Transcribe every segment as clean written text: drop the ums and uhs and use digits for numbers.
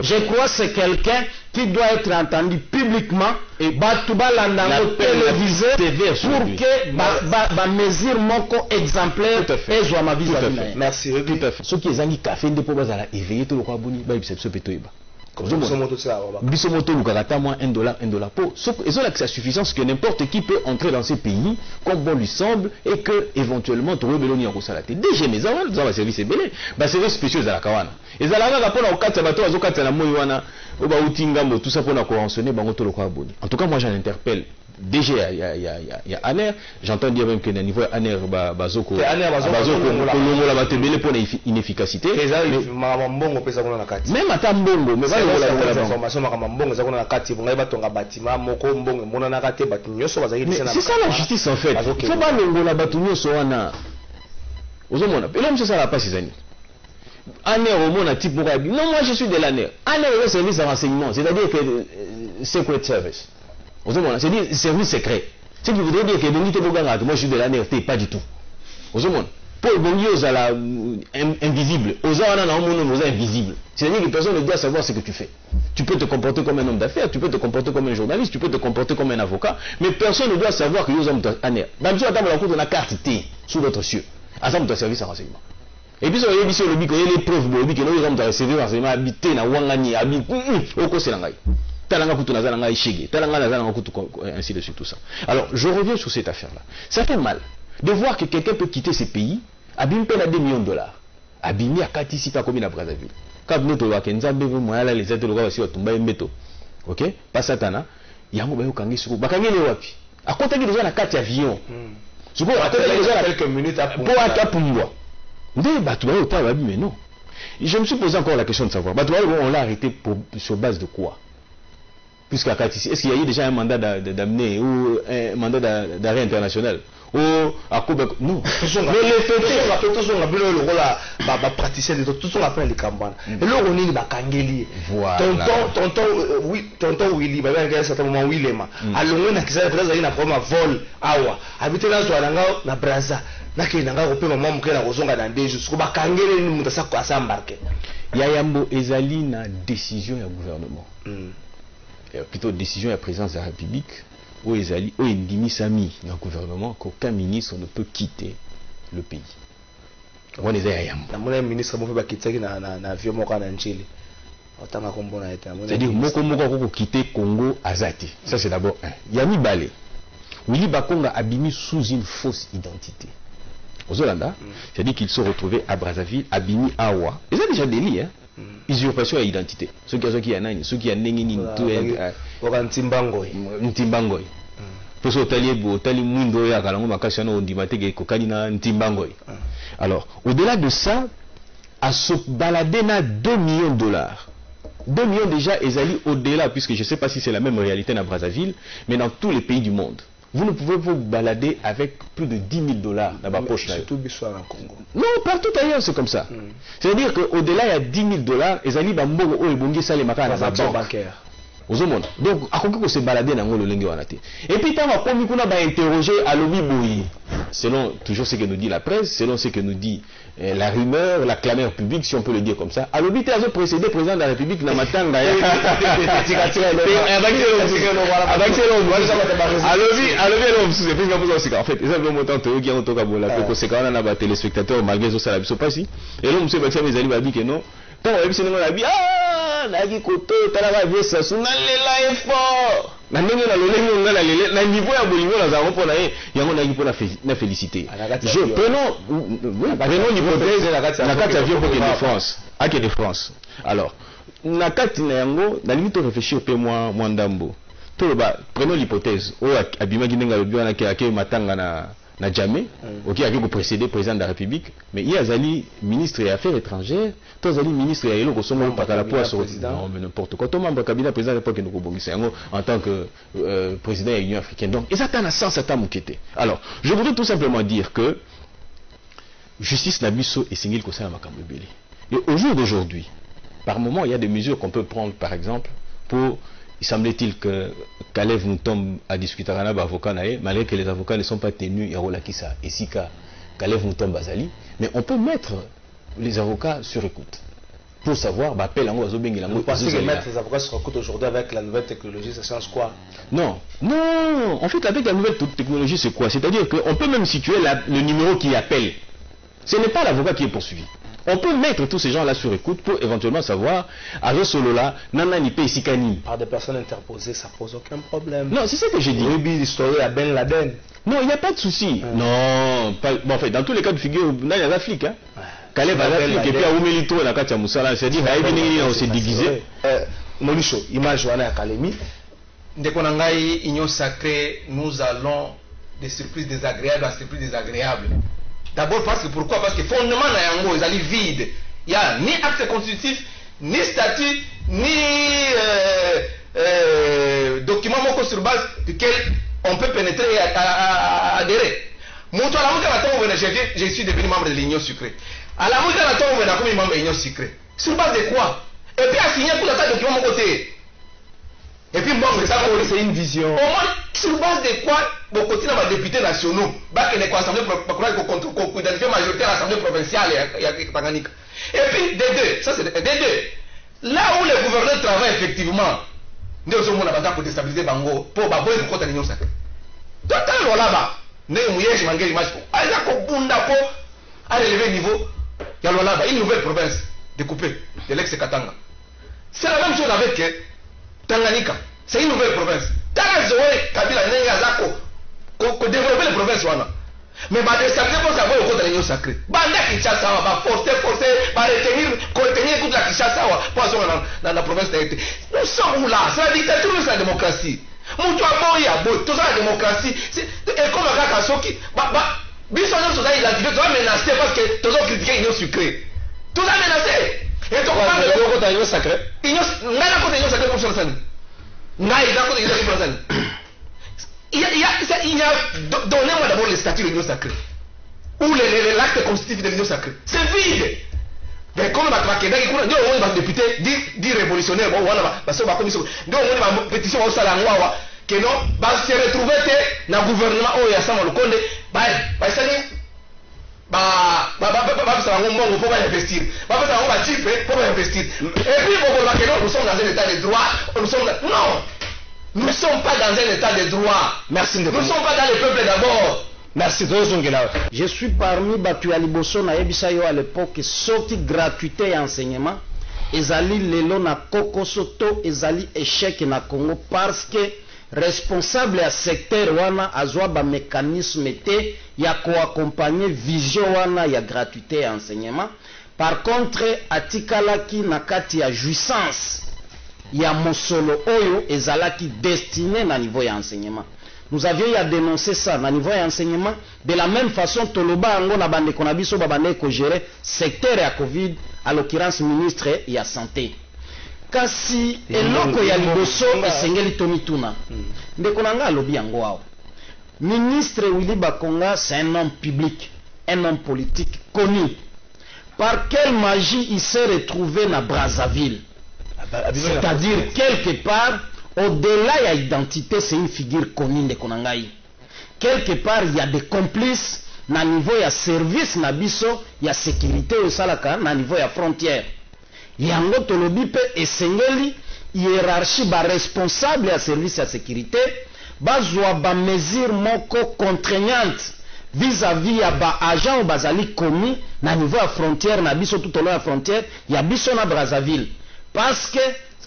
Je crois que c'est quelqu'un qui doit être entendu publiquement et Batouba Landango télévisé pour que ma mesure moko exemplaire et je ma vie. Merci. Tout à fait. Ce qui est un café de Pobazala éveillé tout le quoi boni, bah il se peut tout Bisomoto Lukarata, moins $1, $1 pour. Et ça, c'est la suffisance que n'importe qui peut entrer dans ces pays comme bon lui semble et que éventuellement tu aurais besoin de salate. Déjà, mais ça va service belé. Bah service spéciaux à la kawana. Et ça là là pour la okata bato azokata na moywana oba utingambo tout ça pour la conventionner bango to le quoi boni. En tout cas, moi j'en interpelle. Déjà, il y a Aner, j'entends dire même que le niveau Aner bazoko la batebele pour l'inefficacité. Même à Tambongo, mais c'est ça la justice en fait. Il faut pas le la batunyo soana. Ozomona, et l'homme c'est ça la passe ces années. Aner au monde type pour non moi je suis de l'Aner. Aner est un service de renseignement, c'est-à-dire que Secret Service. C'est dire service secret. Ce qui voudrait dire que moi je suis de la NRT, pas du tout. Pour Bongi aux invisible, aux invisible. C'est-à-dire que personne ne doit savoir ce que tu fais. Tu peux te comporter comme un homme d'affaires, tu peux te comporter comme un journaliste, tu peux te comporter comme un avocat, mais personne ne doit savoir que nous sommes en NR. Dans le cas où on a carte T sous notre cieux, à ça, on service à renseignement. Et puis, sur le bic, il y a les preuves, que nous sommes recevoir renseignement habité dans Wangani, habité au Koselangai. Ainsi de suite, tout ça. Alors, je reviens sur cette affaire-là. Ça fait mal de voir que quelqu'un peut quitter ces pays, abîme à $2 millions, abîme à 4 ici, pas comme à Brazzaville. Quand nous avons les aides de l'Ouest, ok, pas Satana, il y a un moment où il y a un wapi. À côté, il y a déjà 4 avions. À côté, il y a quelques minutes pour Akapumbwa. Mais non. Je me suis posé encore la question de savoir. On l'a arrêté sur base de quoi? Puisqu'à Katisi, est-ce qu'il y a eu déjà un mandat d'amener ou un mandat d'arrêt international ou à Koubek? Non. Mais les faits, tous on a vu le rôle à praticien de tous on appelle les campagnes. Et là on est bakangeli. Tonton Willy, bah il y a un certain moment Willem. Alors on a qui ça peut-être il y a un problème vol awa. Habiter là sur na Brazza. Na qui nanga ko pe maman mo kena kozonga dans 2 jours. Ko bakangeli ni mutasa ko asa embarquer. Yayambo ezali na décision du gouvernement. Plutôt décision de la présidence de la République où ils allaient où ils disent amis dans le gouvernement qu'aucun ministre ne peut quitter le pays. On est derrière. Le ministre ne peut pas quitter na avion moka na Chili. C'est-à-dire moko peut quitter Congo azati. Ça c'est d'abord un. Yami Balé. Willy Bakonga abimi sous une fausse identité. Aux Hollandais, c'est-à-dire qu'ils se retrouvaient à Brazzaville, abimi Awa. Ils ont déjà délit, hein. Usurpation à identité. Ceux qui ont nani, ceux qui ont nengini, tout est. Ntimbangoy. Pour ce tali mundo ya kalango makashano ondimate kokani na Ntimbangoy. Alors, au-delà de ça, à se balader na $2 millions. 2 millions déjà, ils allaient au-delà, puisque je ne sais pas si c'est la même réalité à Brazzaville, mais dans tous les pays du monde. Vous ne pouvez vous balader avec plus de $10 000 dans ma poche. Surtout en Congo. Non, partout ailleurs c'est comme ça. C'est-à-dire qu'au-delà il y a $10 000, et Zali Bambogo ou Ebongi Salemaka dans la banque. Donc, à quoi qu'on se balader dans le lingue wanate. Et puis, quand on va interroger à l'obi boui, selon toujours ce que nous dit la presse, selon ce que nous dit la rumeur, la clameur publique, si on peut le dire comme ça. À l'obi, tu as précédé président de la République, Namatanga. En fait, ils ont monté en théorie qui ont toqué à la conséquence, on a des téléspectateurs malgré ça, ça ne pas si. Et là, monsieur Baxia, mes amis, m'a dit que non. Quand on a vu ce nom, on a dit nagi koto talaba vesa suna lela effort na ndenge na lolenge na niveau ya bolingo na zango pona yango nagi pona na féliciter je prenons l'hypothèse na kati ya vieux de France ake de France. Alors na kati na yango na limite réfléchir pe moi ndambo to ba prenons l'hypothèse o abimaki ndenga lobi wana ke matanga na jamais, ok, avec le précédé président de la République, mais il y a Zali ministre des Affaires étrangères, toi Zali ministre et l'autre sont pas à la poisse, non mais n'importe quoi. Toi membre cabinet président de l'époque en tant que président de l'Union africaine. Donc, et ça t'en a sens à ta mouquette. Alors, je voudrais tout simplement dire que justice Nabiso et Singil Kosa Makambebele. Et au jour d'aujourd'hui, par moment, il y a des mesures qu'on peut prendre, par exemple, pour. Il semblait-il que Kalev nous tombe à discuter avec un avocat, malgré que les avocats ne sont pas tenus, et si Kalev nous tombe à Zali, mais on peut mettre les avocats sur écoute. pour savoir appelle en Vous pensez que mettre les avocats se recrutent aujourd'hui avec la nouvelle technologie, ça change quoi? Non, en fait avec la nouvelle technologie c'est quoi? C'est-à-dire qu'on peut même situer le numéro qui appelle. Ce n'est pas l'avocat qui est poursuivi. On peut mettre tous ces gens-là sur écoute pour éventuellement savoir, à ce solo-là, Nana Nipe Isikani. Par des personnes interposées, ça pose aucun problème. Non, c'est ça que j'ai dit. Oui, l'histoire à Ben Laden. Non, il n'y a pas de souci. Non, bon, en fait, dans tous les cas de figure, il y a la flic. Hein. Caleb a la flic et puis à Oumelito, on a Katia Moussala, c'est-à-dire, on s'est déguisé. Molicho, image Joanna Académie. Dès qu'on a une union sacrée, nous allons des surprises désagréables à surprises désagréables. D'abord pourquoi? Parce que fondement Nayango, ils allaient vide. Il n'y a ni acte constitutif, ni statut, ni document sur base duquel on peut pénétrer et adhérer. Je suis devenu membre de l'Union sucrée. À la moitié de on a comme membre de l'Union sucrée. Sur base de quoi? Et puis à signer pour ça document mon côté. Et puis bon, c'est une vision. Au moins, sur base de quoi, bon côté dans les députés nationaux, bah que les assemblées pour identifier majoritaire à l'Assemblée provinciale et Tanganyika. Et puis des deux, ça c'est des deux. Là où les gouverneurs travaillent effectivement, nous sommes là pour déstabiliser Bango, pour baboyer le côté de l'Union sacrée. Total là-bas, nous mouillés, je m'engage l'image pour. Ah, ça qu'on bunda pour à relever le niveau. Il y a là-bas une nouvelle province découpée de l'ex-Katanga. C'est la même chose avec Tanganyika, c'est une nouvelle province. Tangazoé, Kabila, Nenga, Zako, développer les provinces. Mais bah, déstabiliser pour savoir le côté de l'Union sacrée. Banda Kinshasa, va forcer, va retenir toute la Kinshasa pour aller dans la province d'Haïti. Nous sommes là, c'est la dictature, c'est la démocratie. Moutou Aboya, tout ça la démocratie. Et comme un gars Kasoki, Bissonne sont identifiés, tu vas menacer parce que tu as critiqué l'Union sucrée. Tu as menacé. Et tu parles de côté de l'Union sacrée. Il y a l'Union sacrée pour ça. Il y a donnez-moi d'abord le statut de l'Union sacrée. Ou l'acte constitutif de l'Union sacrée. C'est vide. Mais comme nous avons des députés, dit révolutionnaires, nous avons une pétition au Salangwa, que non, se retrouver dans le gouvernement, où il y a ça, le Conde, pour investir. Pour investir. Et puis, nous sommes dans un état de droit. Non! Nous ne sommes pas dans un état de droit. Merci. Nous ne sommes pas dans le peuple d'abord. Merci. Je suis parmi Batu Aliboso na Ebisayo à l'époque, sorti gratuité et enseignement. Ezali lelo na Kokosoto, ezali échec na Congo parce que responsable à secteur wana azwa ba mécanisme te ya ko accompagner vision wana ya gratuité et enseignement. Par contre, atikalaki na kati ya jouissance ya mosolo oyo ezalaki destiné na niveau ya enseignement. Nous avions à dénoncer ça na niveau ya enseignement. De la même façon, toloba ango na bande konabiso babane ko gérer secteur ya Covid, à l'occurrence ministre ya santé. Kasi eloko ya liboso esengeli tomituna. Ndeko nanga alobi yango awo. Ministre Willy Bakonga, c'est un homme public, un homme politique connu. Par quelle magie il s'est retrouvé na Brazzaville? C'est-à-dire quelque part, au-delà de l'identité, c'est une figure connue de Konangaï. Quelque part, il y a des complices, na niveau ya service na biso, ya sécurité au salaka, na niveau ya frontière. Yango tolobi pe esengeli hiérarchie ba responsable ya service ya sécurité, bazwa ba mesure moko contraignante vis-à-vis ya ba agent ou bazali commis na niveau ya frontière na biso tout au long ya frontière, ya biso na Brazzaville. Parce que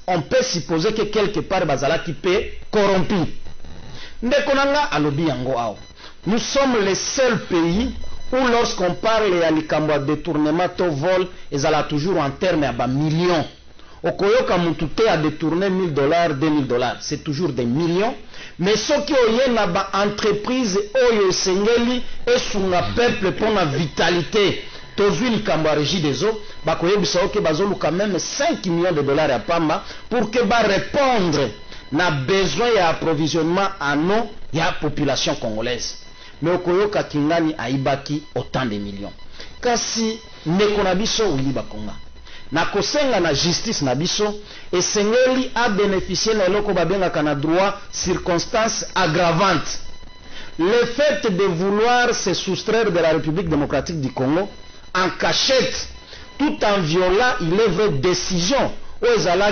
on peut supposer que quelque part bazalaki peut corrompu. Ndekonanga alobi yango awo. Nous sommes les seuls pays où lorsqu'on parle à likambo détournement to vol, ezala toujours en termes à millions. Okoyoka mutute a détourné $1000, $2000, c'est toujours des millions. Mais ce qui oye na ba entreprise oyo sengeli et sunga peuple pour la vitalité. Tozui likambo a régie des eaux, bakoyebisa oke bazolu quand même $5 millions à Pamba pour que ba répondre na besoin ya approvisionnement en eau ya population congolaise. Mais okoyoka kingani aibaki autant de millions. Kasi ndeko na biso Willy Bakonga na kosenga na justice na biso esengeli a bénéficier na eloko babengaka na droit circonstances aggravantes. Le fait de vouloir se soustraire de la République démocratique du Congo en cachette, tout en violant il est vrai décision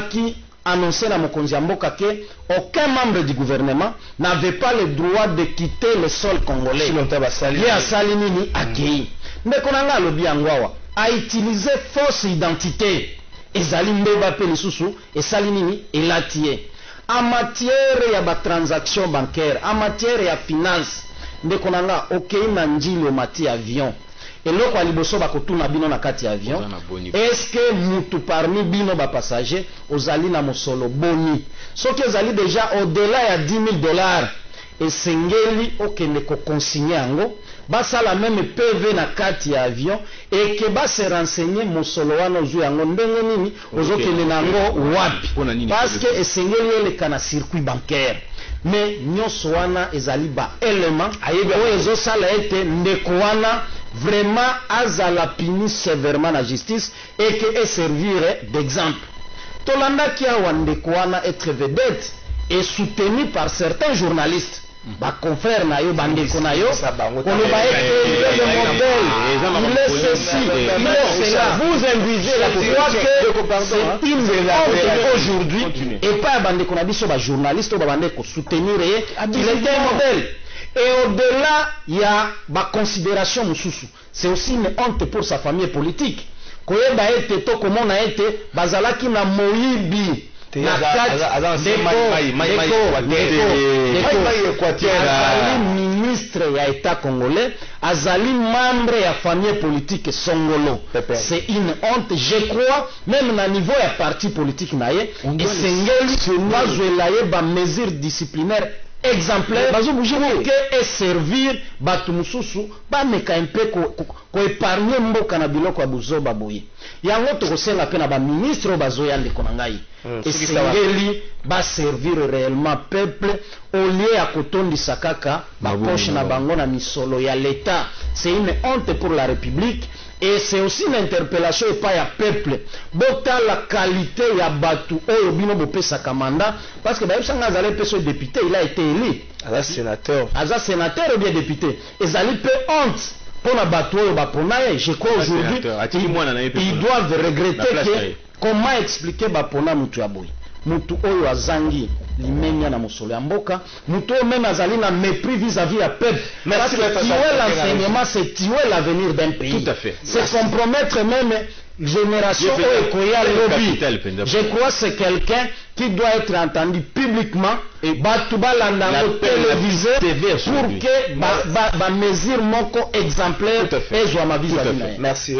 qui annoncé dans mokonzi ya mboka que aucun membre du gouvernement n'avait pas le droit de quitter le sol congolais. Ye asali nini akei ndeko na nga alobi yango awa a utiliser fausse identité ezali mbeba pe lisusu esali nini elati ye en matière ya transaction bancaire, en matière ya finance ndeko na nga okei na njili omati avion eloko ya liboso bakotuna bino na kati ya avion est-ce que mutu parmi bino passager ozali na mosolo boni soki ezali déjà au-delà ya $10,000 esengeli okende koconsigne yango basala même PV na kati ya avion et que base renseigner mosolo wana ozwi yango ndenge nini ozokende nango wapi parce que esengeli eleka na circuit bancaire mais nyonso wana ezali ba élément oyo ezosala ete ndeko wana vraiment azala puni sévèrement la justice et que servir d'exemple. Tolanda qui a ndeko wana être vedette et soutenu par certains journalistes. Ba confrère na yo bandeko na yo koloba ete le modèle il est ceci il est cela vous invitez la c'est une honte aujourd'hui et pas bandeko na biso ba journaliste ba bandeko soutenir il était un modèle. Et au-delà, il y a ma considération mususu. C'est aussi une honte pour sa famille politique. Koyeba ete to comment na ete bazalaki na moyibi na kati azali ministre ya état congolais, azali membre ya famille politique Songolo. C'est une honte, je crois, même na niveau ya parti politique na ye, et sengeli bazwela ye ba mesure disciplinaire exemplaire que et servir batu mususu bameka mpe ko épargner mboka na biloko ya buzoba boye yango tokosenga pe na ba ministre bazoya ndeko na ngai esengeli ba servir réellement peuple au lieu ya kotondisa kaka ba poche na bango na misolo ya l'état. C'est une honte pour la République. Et c'est aussi une interpellation et pas ya peuple. Bota la qualité ya batu oyo bino bopesa kamanda parce que ba yebsanga azali peso député, il a été élu. Aza sénateur. Aza sénateur ou bien député. Ezali pe honte pour la batu oyo ba ponaye. Je crois aujourd'hui ils doivent regretter que comment expliquer ba pona mutu ya boy. Mutu oyo azangi limenya na mosolo ya mboka, mutu oyo même azali na mépris vis-à-vis ya peuple. Parce que tuer l'enseignement, c'est tuer l'avenir d'un pays. Tout à fait. C'est compromettre même génération oyo koya lobby. Je crois que c'est quelqu'un qui doit être entendu publiquement et batu balandango télévisé pour que ba mesure moko exemplaire ezwa ma vis-à-vis. Merci.